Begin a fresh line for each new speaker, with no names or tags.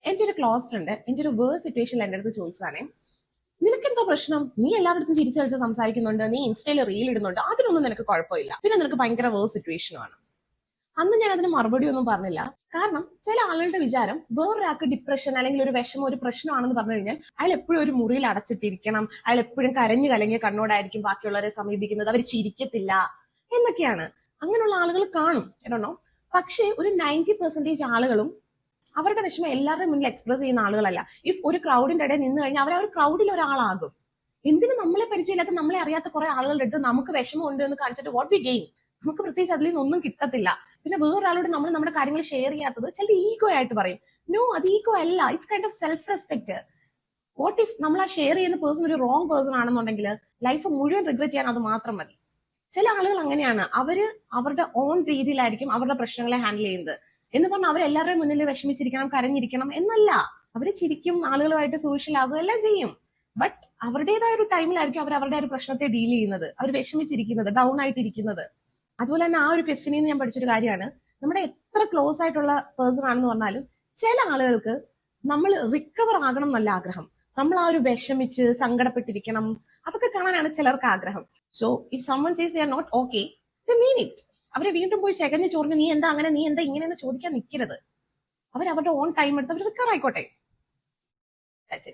എന്റെ ഒരു close friend എന്റെ ഒരു വേഴ്സ് സിറ്റുവേഷനിൽ എന്റെ അടുത്ത് ചോദിച്ചതാണേ, നിനക്കെന്താ പ്രശ്നം? നീ എല്ലാവരുടെ അടുത്തും ചിരിച്ചു കളിച്ച് സംസാരിക്കുന്നുണ്ട്, നീ ഇൻസ്റ്റയിൽ റീൽ ഇടുന്നുണ്ട്, അതിനൊന്നും നിനക്ക് കുഴപ്പമില്ല, പിന്നെ നിനക്ക് ഭയങ്കര വേഴ്സ് സിറ്റുവേഷനുമാണ്. അന്ന് ഞാൻ അതിന് മറുപടി ഒന്നും പറഞ്ഞില്ല. കാരണം ചില ആളുകളുടെ വിചാരം വേറൊരാൾക്ക് ഡിപ്രഷൻ അല്ലെങ്കിൽ ഒരു വിഷമം ഒരു പ്രശ്നമാണെന്ന് പറഞ്ഞു കഴിഞ്ഞാൽ അയാൾ എപ്പോഴും ഒരു മുറിയിൽ അടച്ചിട്ടിരിക്കണം, അയാൾ എപ്പോഴും കരഞ്ഞു കലങ്ങിയ കണ്ണോടായിരിക്കും ബാക്കിയുള്ളവരെ സമീപിക്കുന്നത്, അവർ ചിരിക്കത്തില്ല എന്നൊക്കെയാണ്. അങ്ങനെയുള്ള ആളുകൾ കാണും, കേട്ടോ. പക്ഷേ ഒരു 90% ആളുകളും അവരുടെ വിഷമം എല്ലാവരുടെയും മുന്നിൽ എക്സ്പ്രസ് ചെയ്യുന്ന ആളുകളല്ല. ഇഫ് ഒരു ക്രൗഡിന്റെ ഇടയിൽ നിന്ന് കഴിഞ്ഞാൽ അവർ ആ ഒരു ക്രൗഡിൽ ഒരാളാകും. എന്തിനു നമ്മളെ പരിചയമില്ലാത്ത നമ്മളെ അറിയാത്ത കുറെ ആളുകളുടെ അടുത്ത് നമുക്ക് വിഷമം ഉണ്ട് എന്ന് കാണിച്ചിട്ട് വാട്ട് വി ഗെയിൻ? നമുക്ക് പ്രത്യേകിച്ച് അതിൽ നിന്നൊന്നും കിട്ടത്തില്ല. പിന്നെ വേറൊരാളോട് നമ്മൾ നമ്മുടെ കാര്യങ്ങൾ ഷെയർ ചെയ്യാത്തത് ചിലപ്പോൾ ഈഗോ ആയിട്ട് പറയും. നോ, അത് ഈഗോ അല്ല, it's kind of self respect. What if നമ്മൾ ആ ഷെയർ ചെയ്യുന്ന പേഴ്സൺ ഒരു റോങ് പേഴ്സൺ ആണെന്നുണ്ടെങ്കിൽ ലൈഫ് മുഴുവൻ റിഗ്രറ്റ് ചെയ്യാൻ അത് മാത്രം മതി. ചില ആളുകൾ അങ്ങനെയാണ്, അവര് അവരുടെ ഓൺ രീതിയിലായിരിക്കും അവരുടെ പ്രശ്നങ്ങളെ ഹാൻഡിൽ ചെയ്യുന്നത്. എന്ന് പറഞ്ഞാൽ അവരെല്ലാവരുടെയും മുന്നിൽ വിഷമിച്ചിരിക്കണം, കരഞ്ഞിരിക്കണം എന്നല്ല. അവര് ചിരിക്കും, ആളുകളുമായിട്ട് സോഷ്യൽ ആകുക എല്ലാം ചെയ്യും. ബട്ട് അവരുടേതായ ഒരു ടൈമിലായിരിക്കും അവർ അവരുടെ ഒരു പ്രശ്നത്തെ ഡീൽ ചെയ്യുന്നത്, അവർ വിഷമിച്ചിരിക്കുന്നത്, ഡൗൺ ആയിട്ടിരിക്കുന്നത്. അതുപോലെ തന്നെ ആ ഒരു ക്വസ്റ്റ്യനിൽ നിന്ന് ഞാൻ പഠിച്ചൊരു കാര്യമാണ്, നമ്മുടെ എത്ര ക്ലോസ് ആയിട്ടുള്ള പേഴ്സൺ ആണെന്ന് പറഞ്ഞാലും ചില ആളുകൾക്ക് നമ്മൾ റിക്കവർ ആകണം എന്നല്ല ആഗ്രഹം, നമ്മൾ ആ ഒരു വിഷമിച്ച് സങ്കടപ്പെട്ടിരിക്കണം, അതൊക്കെ കാണാനാണ് ചിലർക്ക് ആഗ്രഹം. So if someone says they are not okay, they mean it. അവരെ വീണ്ടും പോയി ശകഞ്ഞ് ചോറിന് നീ എന്താ അങ്ങനെ, നീ എന്താ ഇങ്ങനെയെന്ന് ചോദിക്കാൻ നിൽക്കരുത്. അവർ അവരുടെ ഓൺ ടൈം എടുത്ത് അവർ റിക്കവർ ആയിക്കോട്ടെ. That's it.